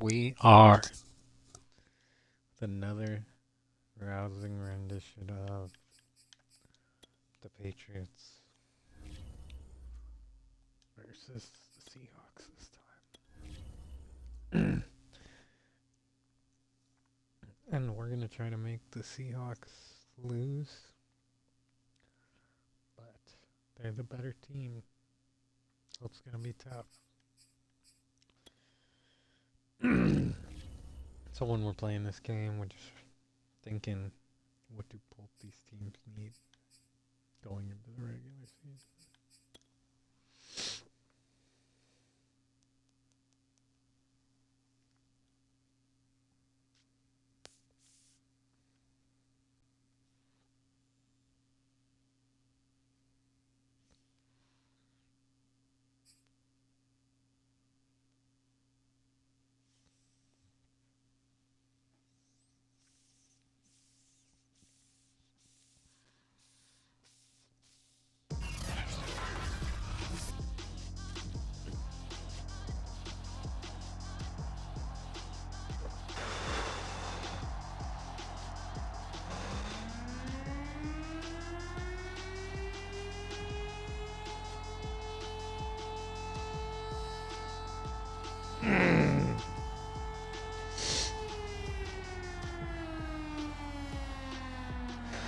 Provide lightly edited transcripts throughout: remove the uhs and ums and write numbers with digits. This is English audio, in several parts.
We are with another rousing rendition of the Patriots versus the Seahawks this time. And we're going to try to make the Seahawks lose, but they're the better team, so it's going to be tough. So when we're playing this game, we're just thinking, what do both these teams need going into the regular season?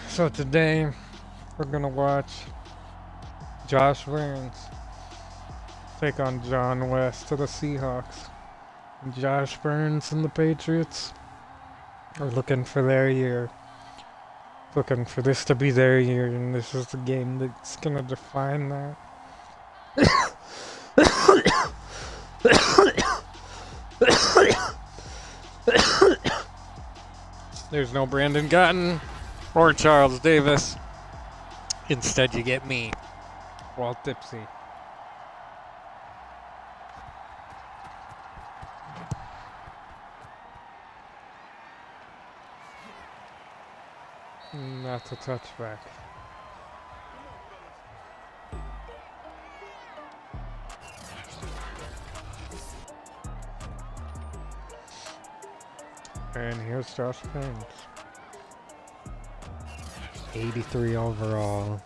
So today, we're going to watch Josh Burns take on John West to the Seahawks. And Josh Burns and the Patriots are looking for their year. Looking for this to be their year, and this is the game that's going to define that. There's no Brandon Gotton or Charles Davis. Instead, you get me, Walt Dipsey. That's a touchback. And here's Josh Burns. 83 overall.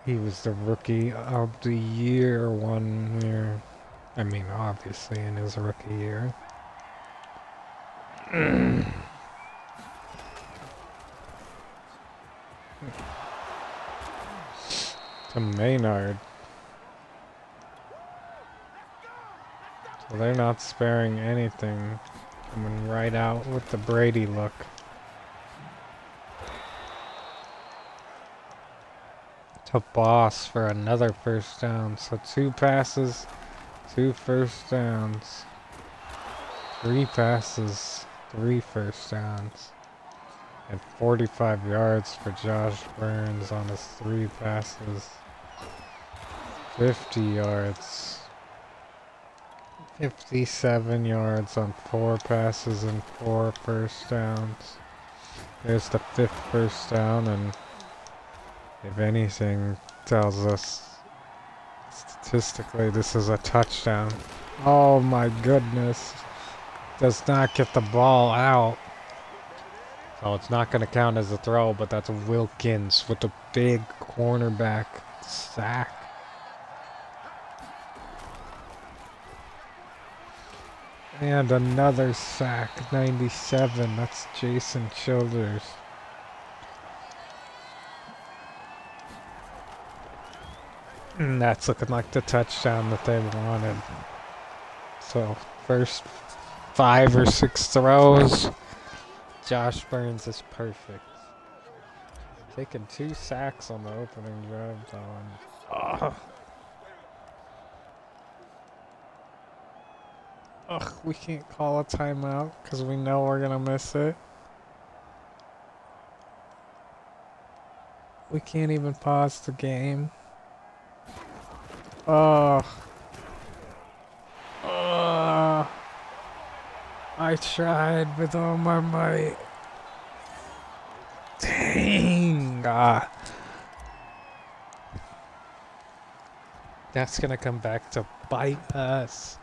He was the rookie of the year 1 year. I mean, obviously in his rookie year. To Maynard. So they're not sparing anything. Coming right out with the Brady look. To Boss for another first down. So 2 passes, 2 first downs. 3 passes, 3 first downs. And 45 yards for Josh Burns on his 3 passes. 50 yards. 57 yards on 4 passes and 4 first downs. There's the 5th first down, and if anything tells us statistically this is a touchdown. Oh my goodness. Does not get the ball out. So it's not going to count as a throw, but that's Wilkins with a big cornerback sack. And another sack, 97. That's Jason Childers. And that's looking like the touchdown that they wanted. So first 5 or 6 throws, Josh Burns is perfect. Taking 2 sacks on the opening drive though. Ugh, we can't call a timeout because we know we're gonna miss it. We can't even pause the game. I tried with all my might. Dang. That's gonna come back to bite us.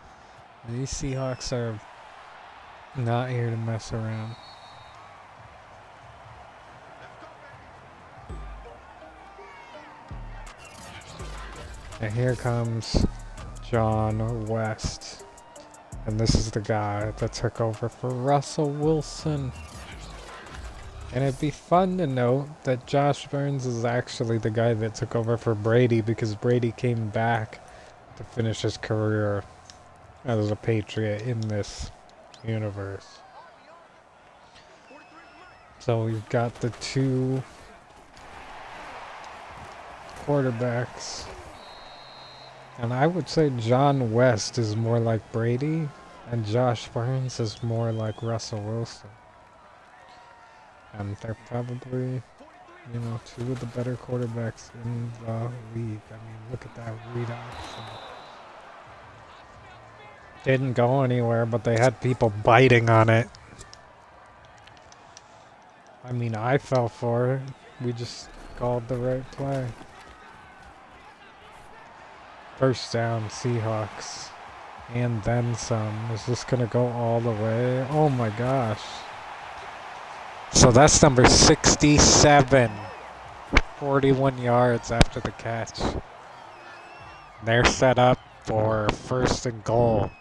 These Seahawks are not here to mess around. And here comes John West. And this is the guy that took over for Russell Wilson. And it'd be fun to note that Josh Burns is actually the guy that took over for Brady because Brady came back to finish his career as a Patriot in this universe. So we've got the two quarterbacks. And I would say John West is more like Brady, and Josh Burns is more like Russell Wilson. And they're probably, you know, two of the better quarterbacks in the league. I mean, look at that read option. Didn't go anywhere, but they had people biting on it. I mean, I fell for it. We just called the right play. First down, Seahawks. And then some. Is this going to go all the way? Oh my gosh. So that's number 67. 41 yards after the catch. They're set up for first and goal.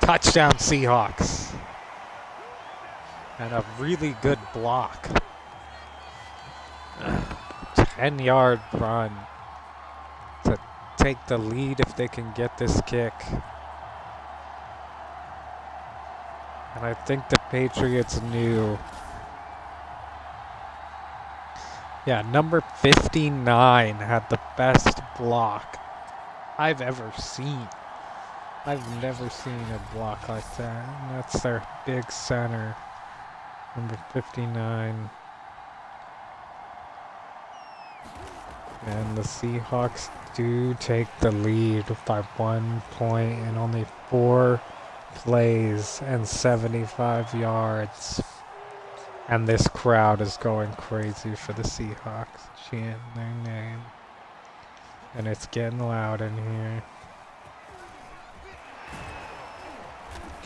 Touchdown Seahawks. And a really good block. 10-yard run to take the lead if they can get this kick. And I think the Patriots knew. Yeah, number 59 had the best block I've ever seen. I've never seen a block like that. And that's their big center. Number 59. And the Seahawks do take the lead by 1 point in only 4 plays and 75 yards. And this crowd is going crazy for the Seahawks, chanting their name. And it's getting loud in here.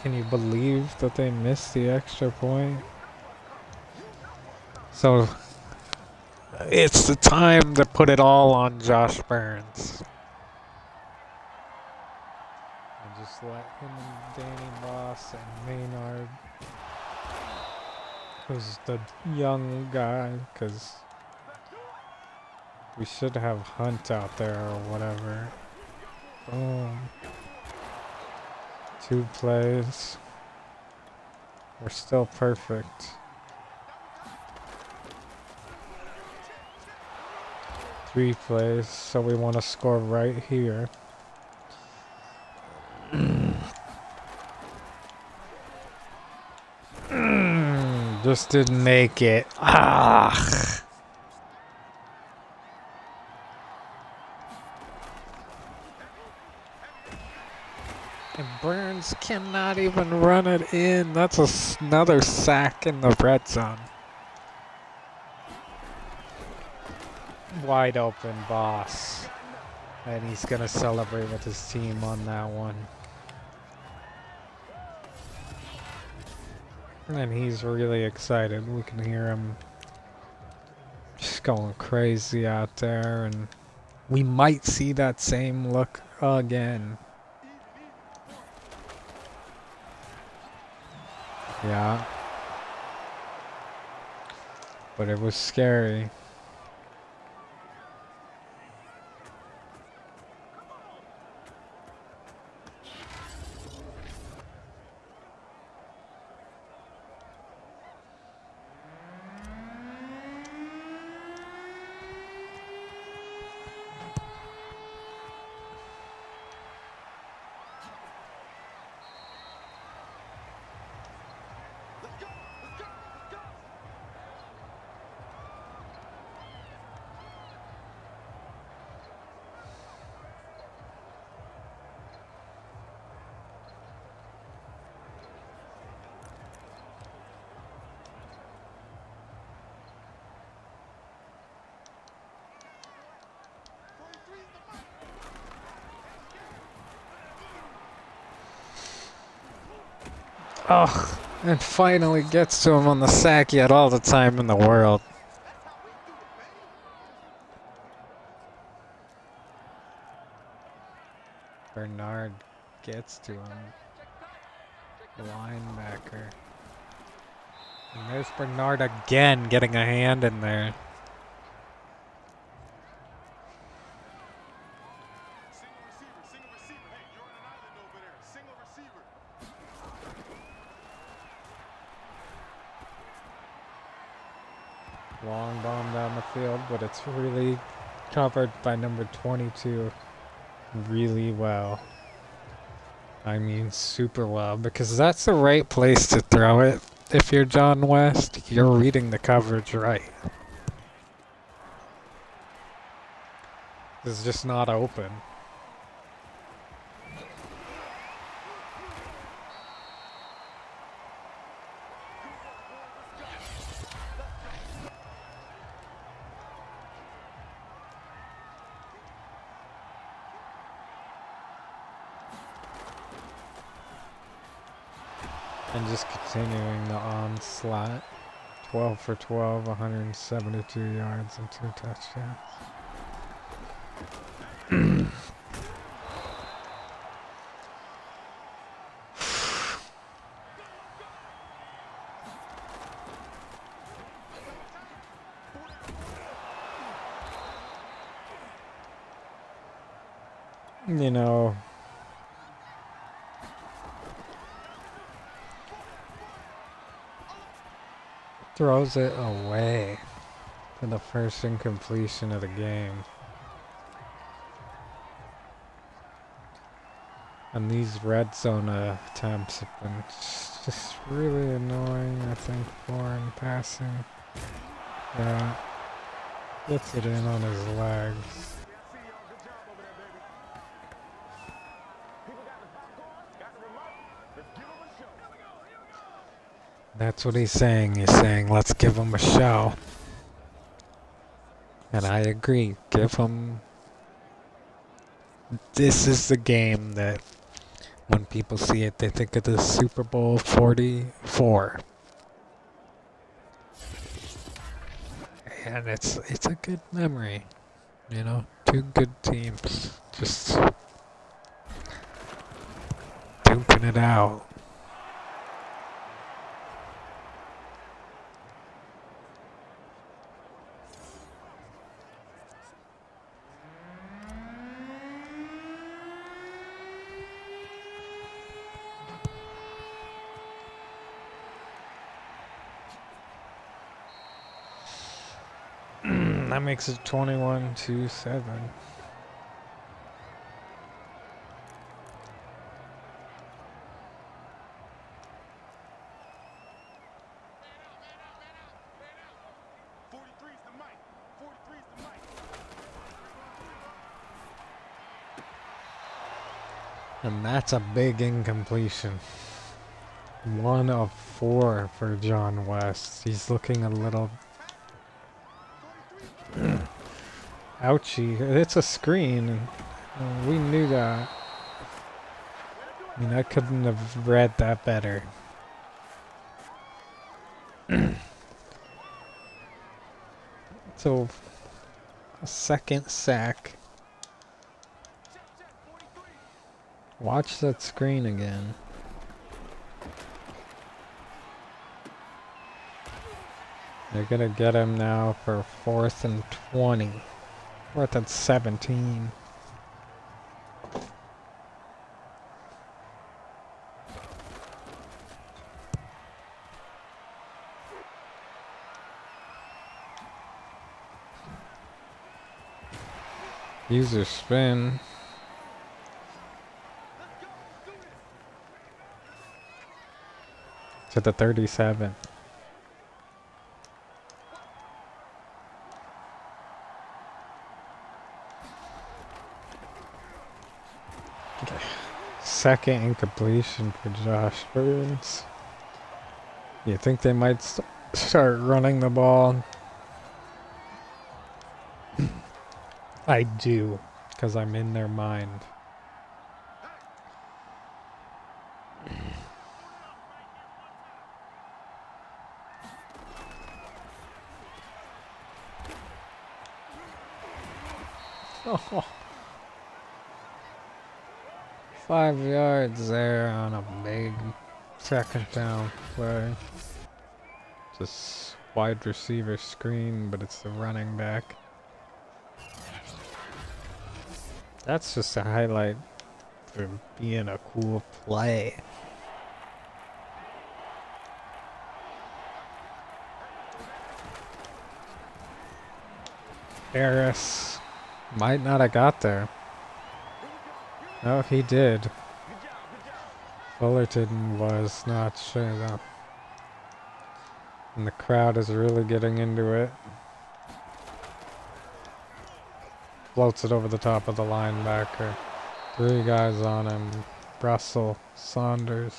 Can you believe that they missed the extra point? So it's the time to put it all on Josh Burns. And just let him and Danny Moss and Maynard, who's the young guy, because we should have Hunt out there or whatever. Boom. 2 plays. We're still perfect. 3 plays, so we want to score right here. Just didn't make it. Ah. And Burns cannot even run it in. That's another sack in the red zone. Wide open, boss. And he's going to celebrate with his team on that one. And he's really excited. We can hear him just going crazy out there. And we might see that same look again. Yeah. But it was scary. Ugh, and finally gets to him on the sack. He had all the time in the world. Bernard gets to him. Linebacker. And there's Bernard again getting a hand in there. Long bomb down the field, but it's really covered by number 22 really well. I mean, super well, because that's the right place to throw it. If you're John West, you're reading the coverage right. It's just not open. And just continuing the onslaught. 12 for 12, 172 yards and 2 touchdowns. You know, throws it away for the first incompletion of the game. And these red zone attempts have been just really annoying, I think, for him passing. Yeah, gets it in on his legs. That's what he's saying. He's saying, let's give him a show. And I agree. Give him... This is the game that when people see it, they think of the Super Bowl 44. And it's a good memory. You know, 2 good teams. Just... duking it out. That makes it 21-7. And that's a big incompletion. 1 of 4 for John West. He's looking a little... ouchie. It's a screen. We knew that. I mean, I couldn't have read that better. So, a second sack. Watch that screen again. They're gonna get him now for 4th and 20. 4th and 17. User spin. To the 37. Second incompletion for Josh Burns. You think they might start running the ball? I do, because I'm in their mind. Oh, 5 yards there on a big second down play. Just wide receiver screen, but it's the running back. That's just a highlight for being a cool play. Harris might not have got there. No, he did. Fullerton was not sure though. And the crowd is really getting into it. Floats it over the top of the linebacker. 3 guys on him. Russell, Saunders,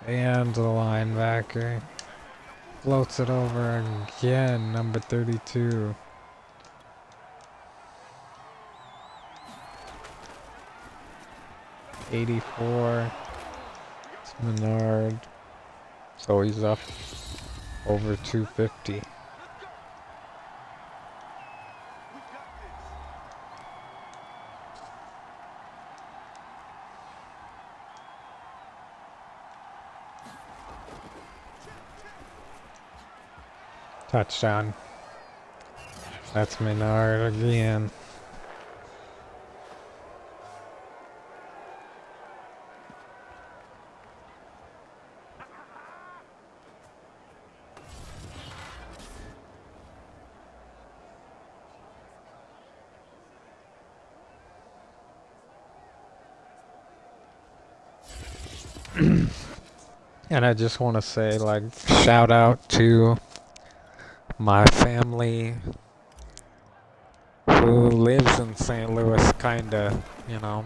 and the linebacker. Floats it over again, number 32. '84. It's Menard. So he's up over 250. Touchdown. That's Menard again. And I just want to say, like, shout out to my family who lives in St. Louis, kinda, you know.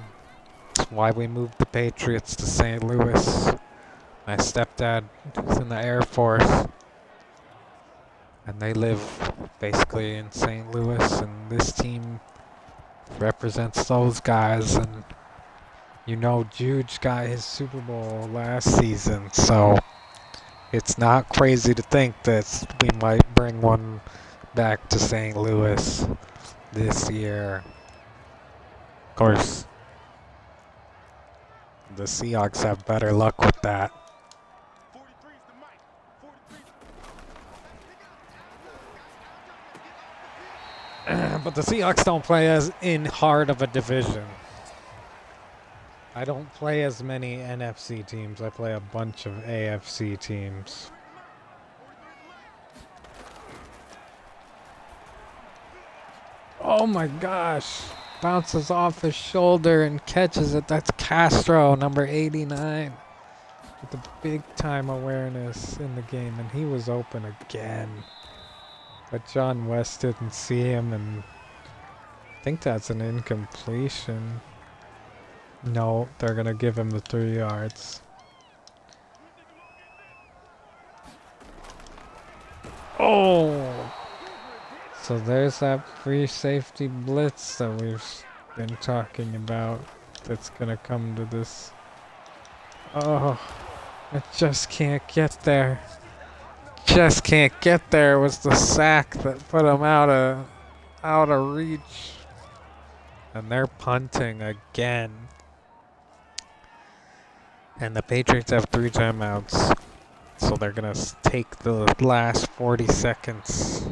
That's why we moved the Patriots to St. Louis. My stepdad is in the Air Force, and they live basically in St. Louis, and this team represents those guys, and you know, Juge got his Super Bowl last season, so it's not crazy to think that we might bring one back to St. Louis this year. Of course, the Seahawks have better luck with that. But the Seahawks don't play as in hard of a division. I don't play as many NFC teams. I play a bunch of AFC teams. Oh my gosh. Bounces off his shoulder and catches it. That's Castro, number 89. With the big time awareness in the game. And he was open again. But John West didn't see him, and I think that's an incompletion. No, they're going to give him the 3 yards. Oh! So there's that free safety blitz that we've been talking about that's going to come to this. Oh, I just can't get there. Just can't get there. It was the sack that put him out of reach. And they're punting again. And the Patriots have 3 timeouts. So they're going to take the last 40 seconds,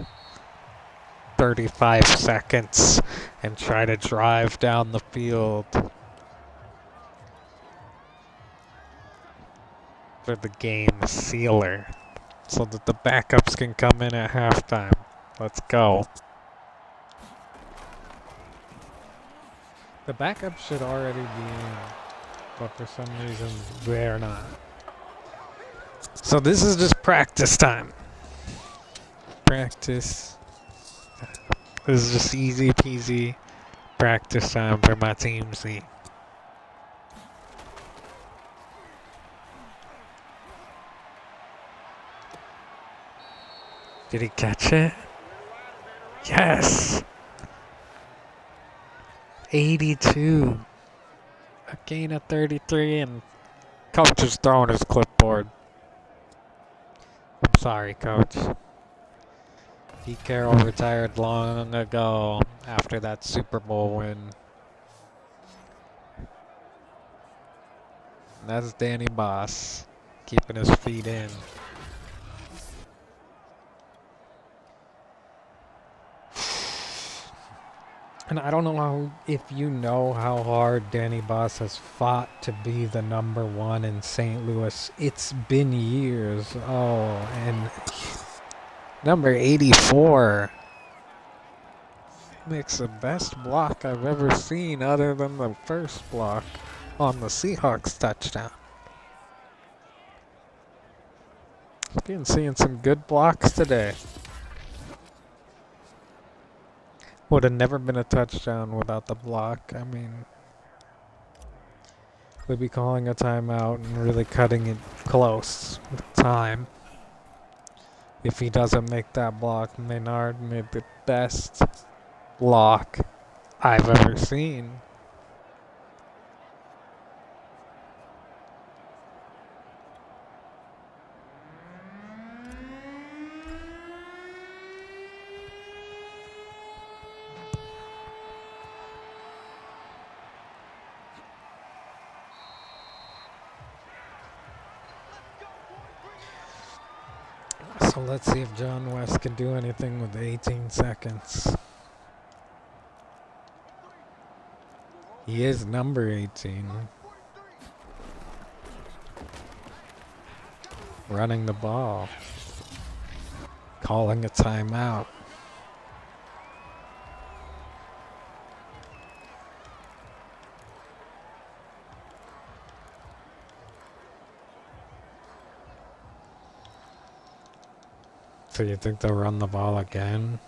35 seconds, and try to drive down the field for the game sealer so that the backups can come in at halftime. Let's go. The backups should already be in, but for some reason they're not. So this is just practice time. Practice. This is just easy peasy practice time for my team C. Did he catch it? Yes! 82. A gain of 33, and coach is throwing his clipboard. I'm sorry, coach. Pete Carroll retired long ago after that Super Bowl win. And that's Danny Boss, keeping his feet in. And I don't know if you know how hard Danny Boss has fought to be the #1 in St. Louis. It's been years. Oh, and number 84 makes the best block I've ever seen other than the first block on the Seahawks touchdown. Been seeing some good blocks today. Would have never been a touchdown without the block. I mean, we'd be calling a timeout and really cutting it close with time. If he doesn't make that block, Maynard made the best block I've ever seen. So let's see if John West can do anything with 18 seconds. He is number 18. Running the ball. Calling a timeout. So you think they'll run the ball again?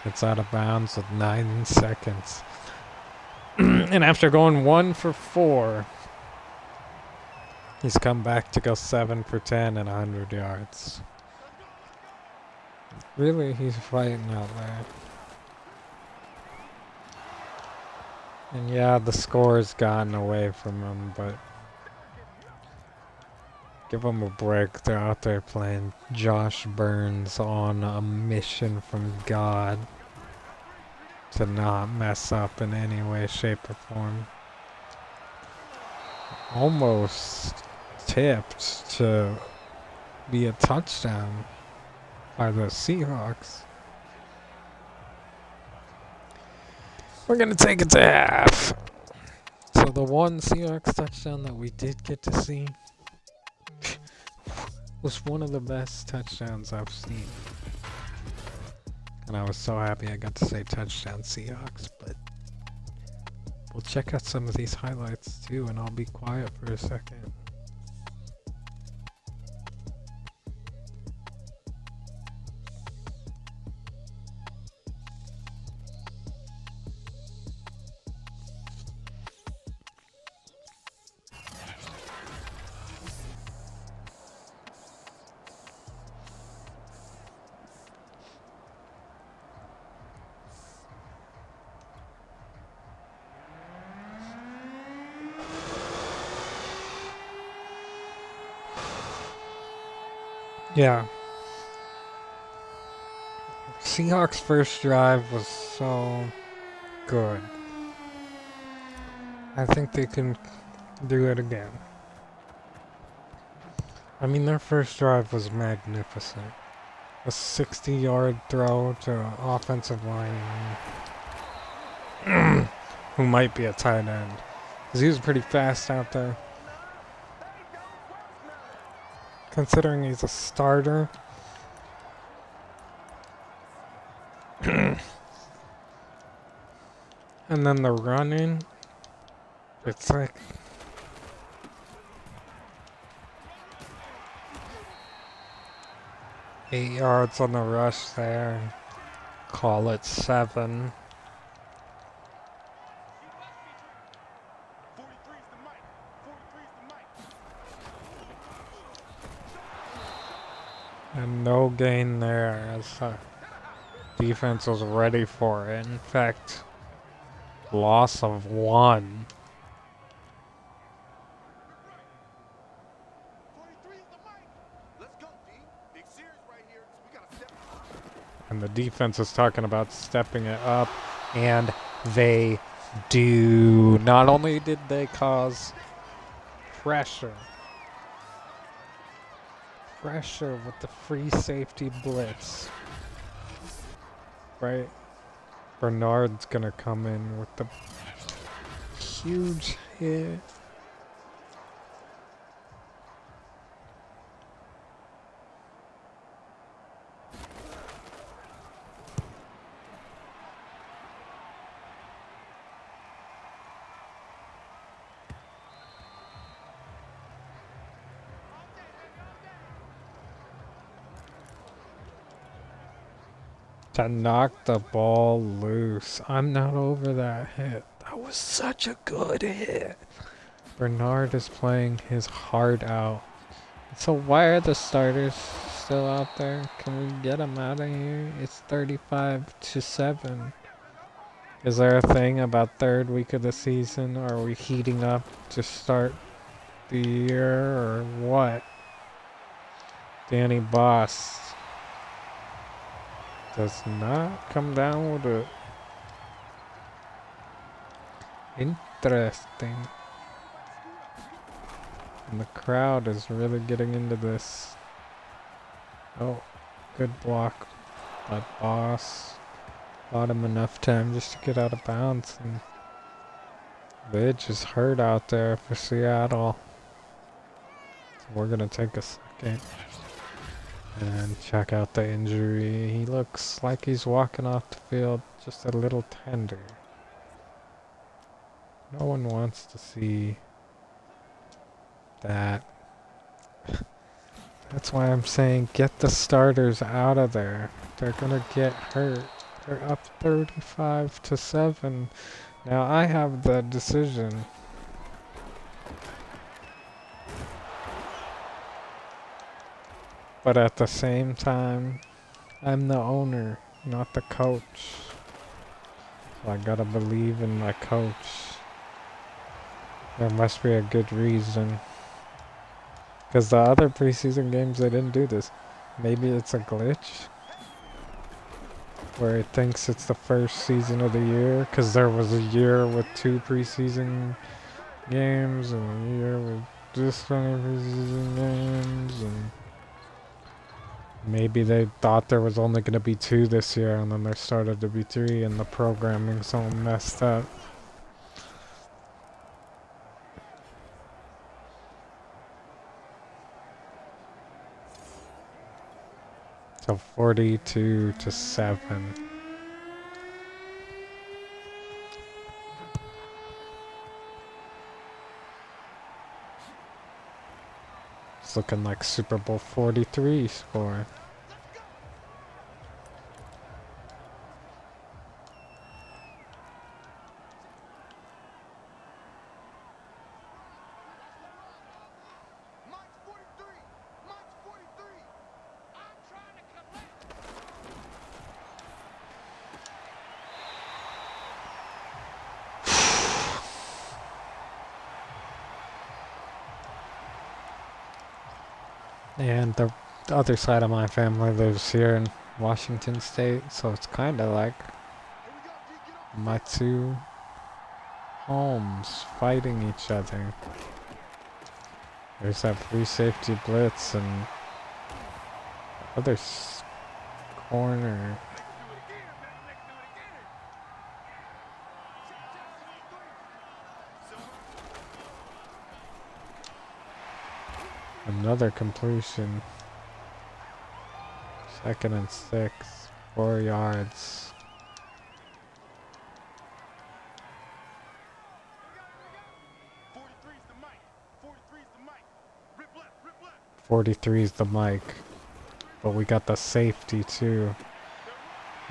It's out of bounds with 9 seconds. And after going 1 for 4, he's come back to go 7 for 10 and 100 yards. Really, he's fighting out there. And yeah, the score's gotten away from him, but give him a break. They're out there playing Josh Burns on a mission from God to not mess up in any way, shape, or form. Almost tipped to be a touchdown by the Seahawks. We're going to take it to half. So the one Seahawks touchdown that we did get to see was one of the best touchdowns I've seen. And I was so happy I got to say touchdown Seahawks, but we'll check out some of these highlights too, and I'll be quiet for a second. Yeah. Seahawks' first drive was so good. I think they can do it again. I mean, their first drive was magnificent. A 60-yard throw to an offensive line who might be a tight end. Because he was pretty fast out there. Considering he's a starter. And then the running. It's like... Eight yards on the rush there. Call it 7. And no gain there as the defense was ready for it. In fact, loss of 1. And the defense is talking about stepping it up, and they do. Not only did they cause pressure with the free safety blitz, right? Bernard's gonna come in with the huge hit. To knock the ball loose. I'm not over that hit. That was such a good hit. Bernard is playing his heart out. So why are the starters still out there? Can we get them out of here? It's 35-7. Is there a thing about third week of the season? Are we heating up to start the year or what? Danny Boss does not come down with it. Interesting. And the crowd is really getting into this. Oh, good block by Boss. Bought him enough time just to get out of bounds. And they just hurt out there for Seattle. So we're going to take a second and check out the injury. He looks like he's walking off the field just a little tender. No one wants to see that. That's why I'm saying get the starters out of there. They're gonna get hurt. They're up 35-7. Now I have the decision. But at the same time, I'm the owner, not the coach. So I gotta believe in my coach. There must be a good reason. Because the other preseason games, they didn't do this. Maybe it's a glitch. Where it thinks it's the first season of the year. Because there was a year with 2 preseason games. And a year with this many preseason games. And maybe they thought there was only going to be 2 this year. And then there started to be 3. And the programming's all messed up. So 42-7. It's looking like Super Bowl 43 score. And the other side of my family lives here in Washington State, so it's kind of like my 2 homes fighting each other. There's that free safety blitz and the other corner. Another completion. 2nd and 6, 4 yards. .43's the mic, but we got the safety too.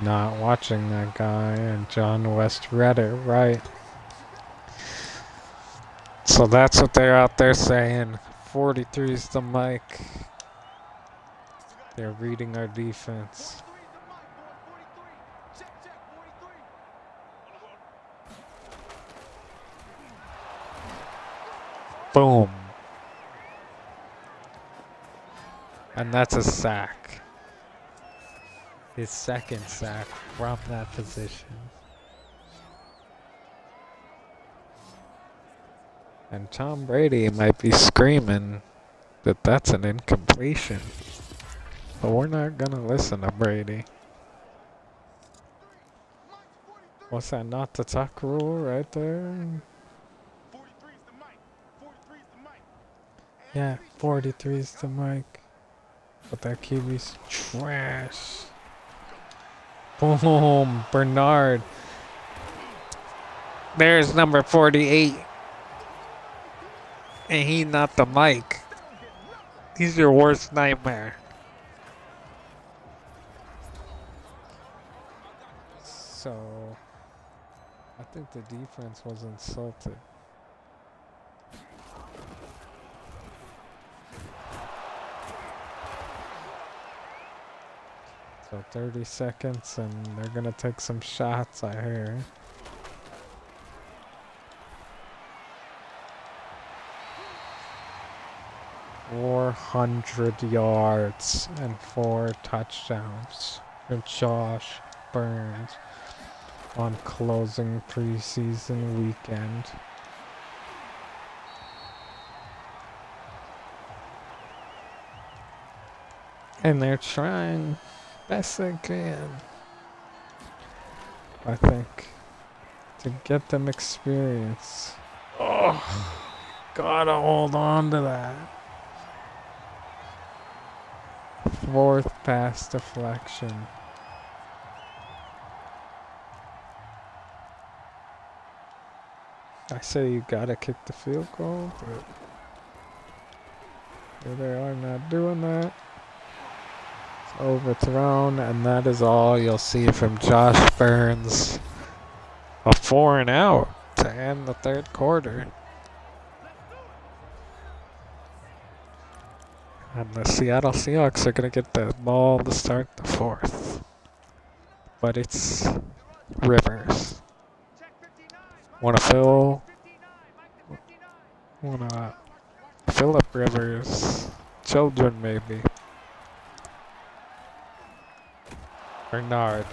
Not watching that guy, and John West read it right. So that's what they're out there saying. 43's the mic. They're reading our defense. Boom. And that's a sack. His second sack from that position. And Tom Brady might be screaming that that's an incompletion. But we're not gonna listen to Brady. What's that, not to tuck rule right there? Yeah, 43's the mic. But that QB's trash. Boom, Bernard. There's number 48. And he not the mic. He's your worst nightmare. So, I think the defense was insulted. So 30 seconds and they're gonna take some shots, I hear. $400 yards and 4 touchdowns for Josh Burns on closing preseason weekend. And they're trying best they can, I think, to get them experience. Oh, gotta hold on to that. 4th pass deflection. I say you gotta kick the field goal, but here they are not doing that. It's overthrown, and that is all you'll see from Josh Burns. A 4 and out to end the 3rd quarter. And the Seattle Seahawks are going to get the ball to start the 4th. But it's Rivers. Phillip Rivers. Children, maybe. Bernard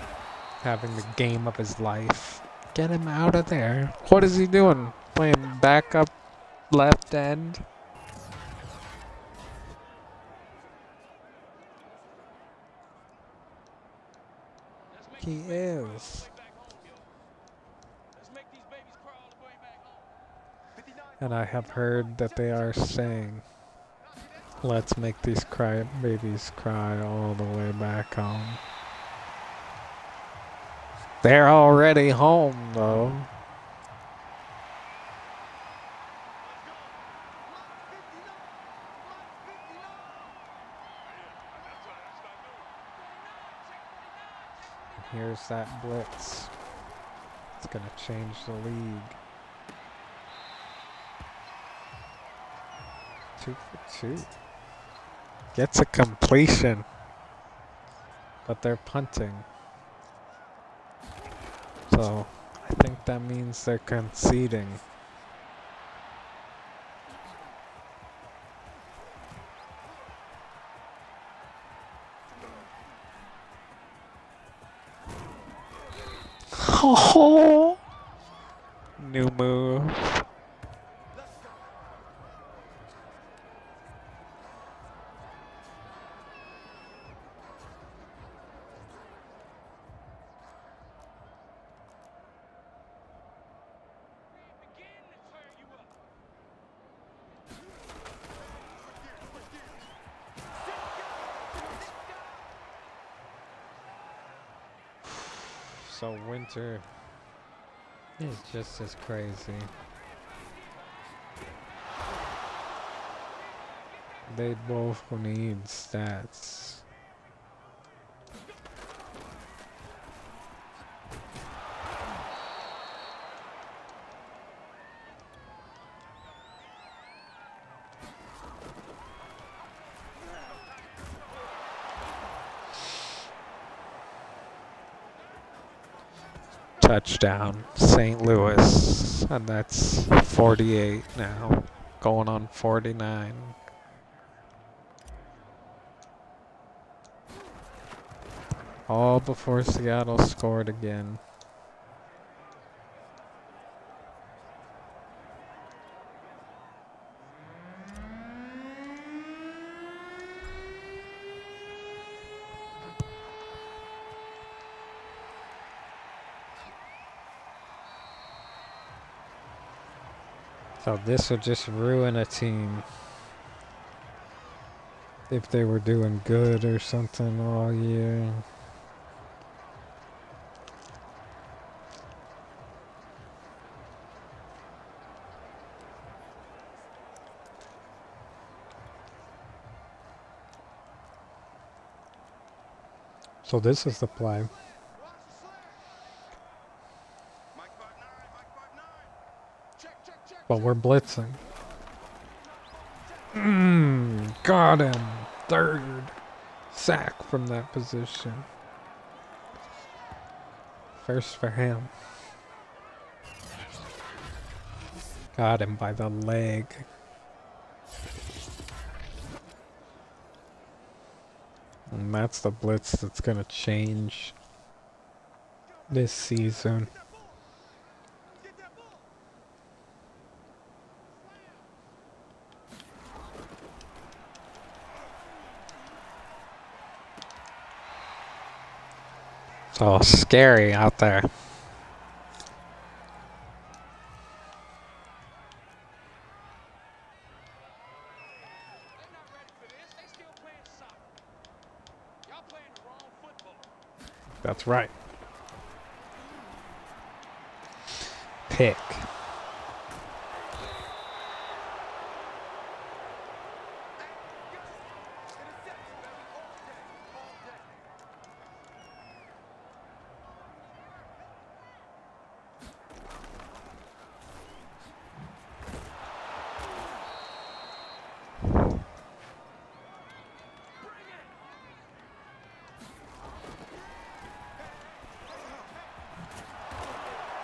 having the game of his life. Get him out of there. What is he doing? Playing backup left end? He is. And I have heard that they are saying, let's make these babies cry all the way back home. They're already home, though. Here's that blitz. It's going to change the league. 2 for 2. Gets a completion. But they're punting. So, I think that means they're conceding. Oh, new move. So Winter is just as crazy. They both need stats. Touchdown, St. Louis, and that's 48 now, going on 49. All before Seattle scored again. So this would just ruin a team if they were doing good or something all year. So this is the play. But we're blitzing. Got him. Third sack from that position. First for him. Got him by the leg. And that's the blitz that's going to change this season. It's all scary out there. That's right. Pick.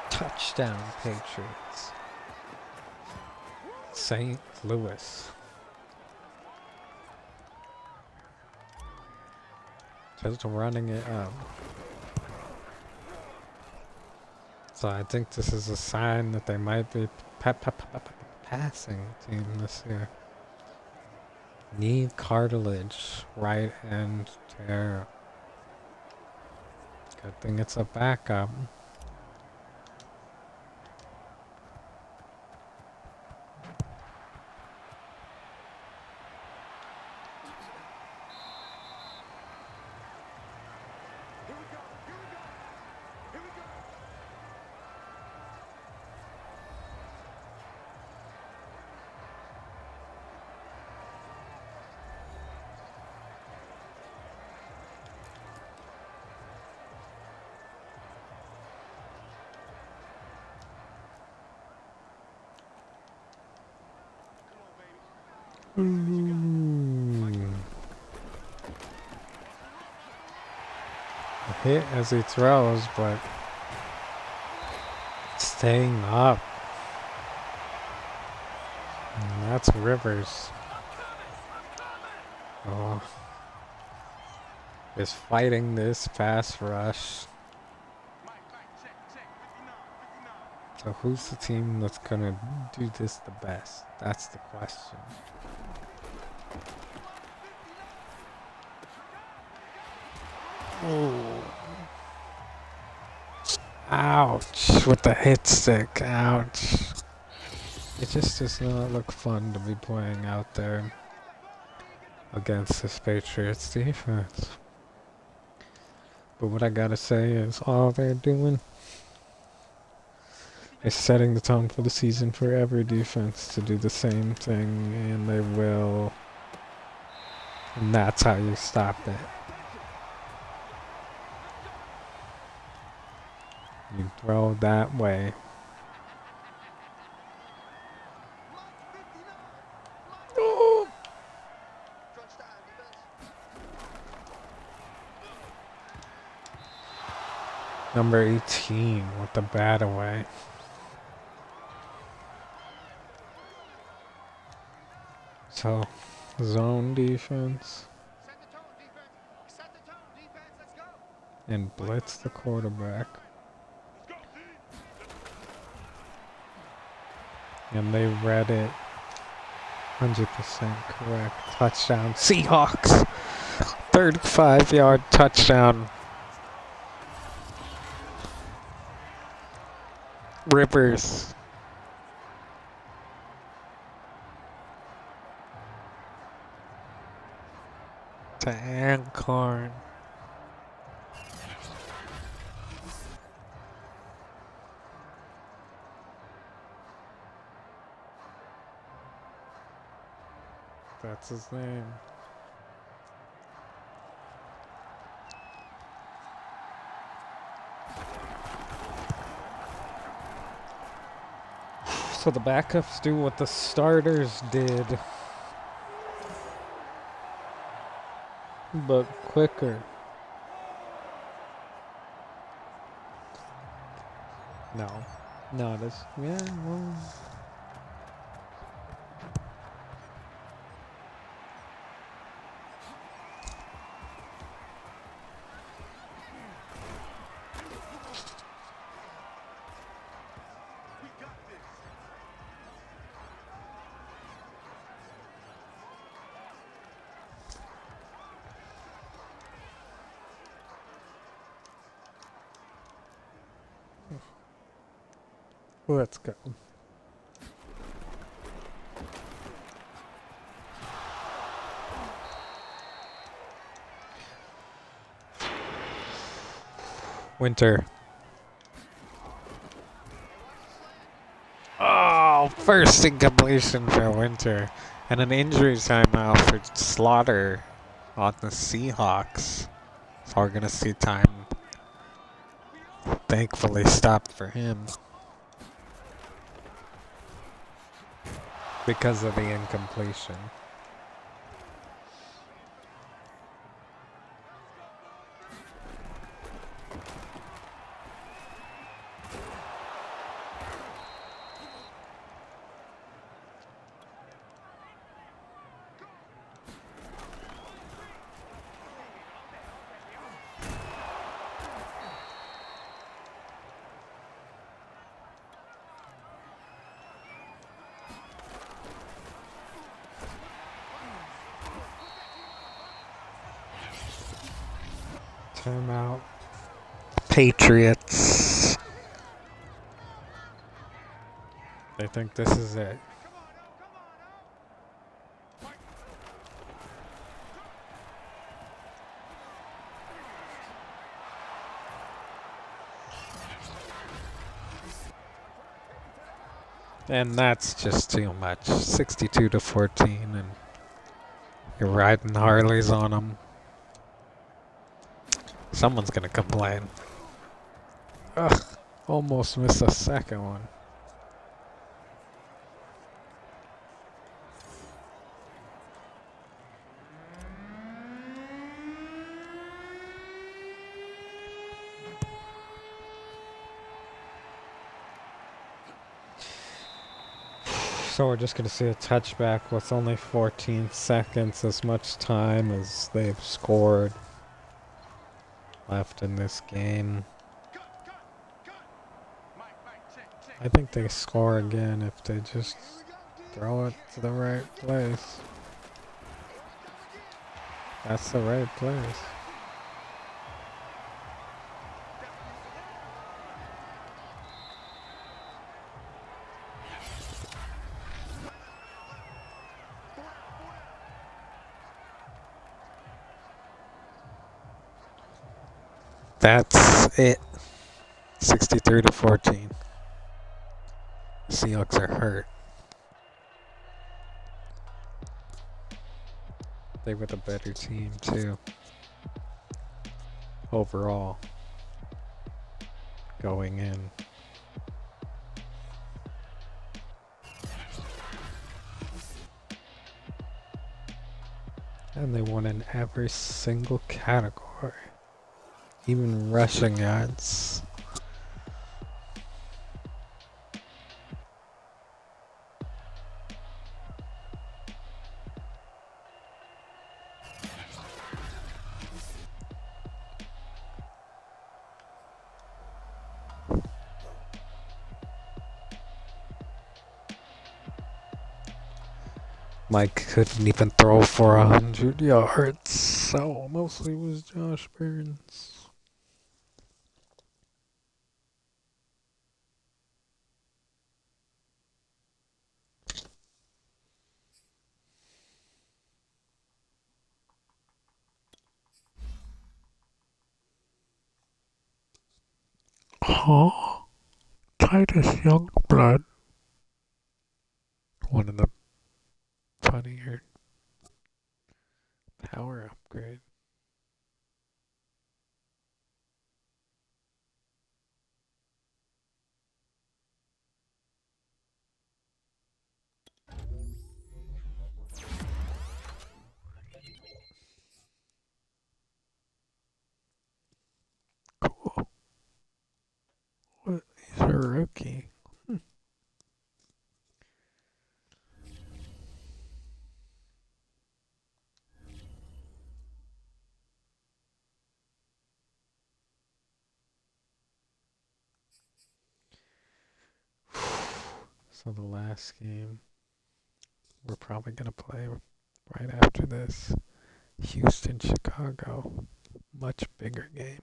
Touchdown, Patriots. St. Louis. Just running it up. So I think this is a sign that they might be passing team this year. Knee cartilage, right hand tear. Good thing it's a backup. A hit as he throws, but staying up. And that's Rivers. Oh. Is fighting this pass rush. So who's the team that's gonna do this the best? That's the question. Oh. Ouch, with the hit stick, ouch. It just does not look fun to be playing out there against this Patriots defense. But what I gotta say is all they're doing is setting the tone for the season for every defense to do the same thing, and they will. And that's how you stop it. You throw that way. Oh. Number 18 with the bat away. So, zone defense. Set the tone, defense. Set the tone, defense. Let's go. and blitz the quarterback. And they read it 100% correct. Touchdown, Seahawks! 35-yard touchdown. Rivers. To Ancorn. That's his name. So the backups do what the starters did, but quicker. No, this, yeah, well. Let's go. Winter. Oh, first incompletion for Winter. And an injury timeout for Slaughter on the Seahawks. So we're going to see time thankfully stopped for him. Because of the incompletion. Timeout. Patriots. They think this is it. And that's just too much. 62-14, and you're riding Harleys on them. Someone's gonna complain. Ugh, almost missed a second one. So we're just gonna see a touchback with only 14 seconds, as much time as they've scored left in this game. I think they score again if they just throw it to the right place. That's the right place. That's it. 63-14. Seahawks are hurt. They were the better team too. Overall. Going in. And they won in every single category. Even rushing yards. Mike couldn't even throw for 100 yards, so mostly was Josh Burns. Huh? Titus Youngblood. One of the funnier power upgrade. Cool. What? He's a rookie. So the last game we're probably gonna play right after this. Houston, Chicago. Much bigger game.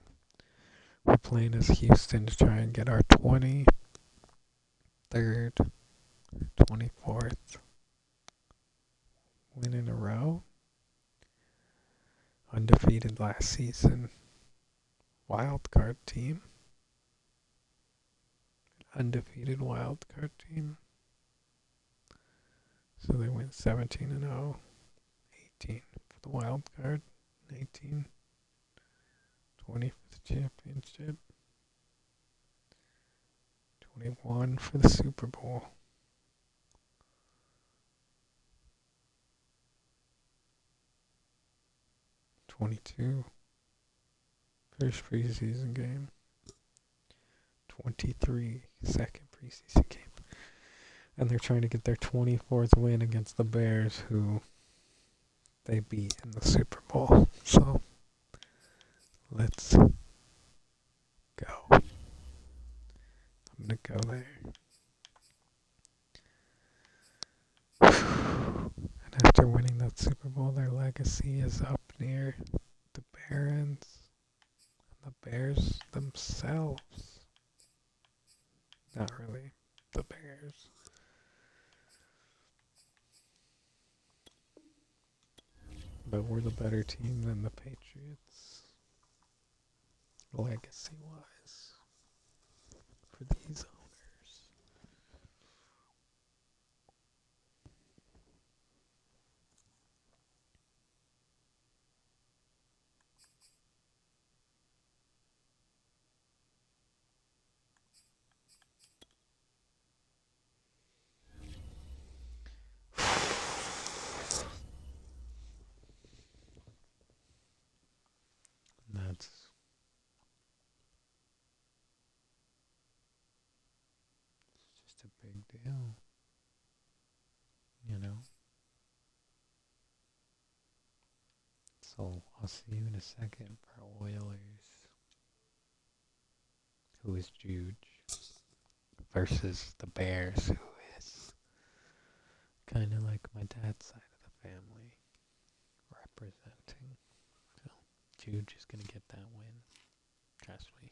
We're playing as Houston to try and get our 23rd, 24th win in a row. Undefeated last season. Wild card team. Undefeated wild card team. So they went 17-0. 18 for the wild card. 18. 20 for the championship. 21 for the Super Bowl. 22. First preseason game. 23. Second preseason game. And they're trying to get their 24th win against the Bears, who they beat in the Super Bowl. So, let's go. I'm going to go there. And after winning that Super Bowl, their legacy is up near the Barons and the Bears themselves. Not really the Bears. But we're the better team than the Patriots, legacy-wise, for these owners. That's just a big deal, you know? So I'll see you in a second for Oilers, who is Juge, versus the Bears, who is kind of like my dad's side of the family representing. So Juge is going to get that win. Trust me.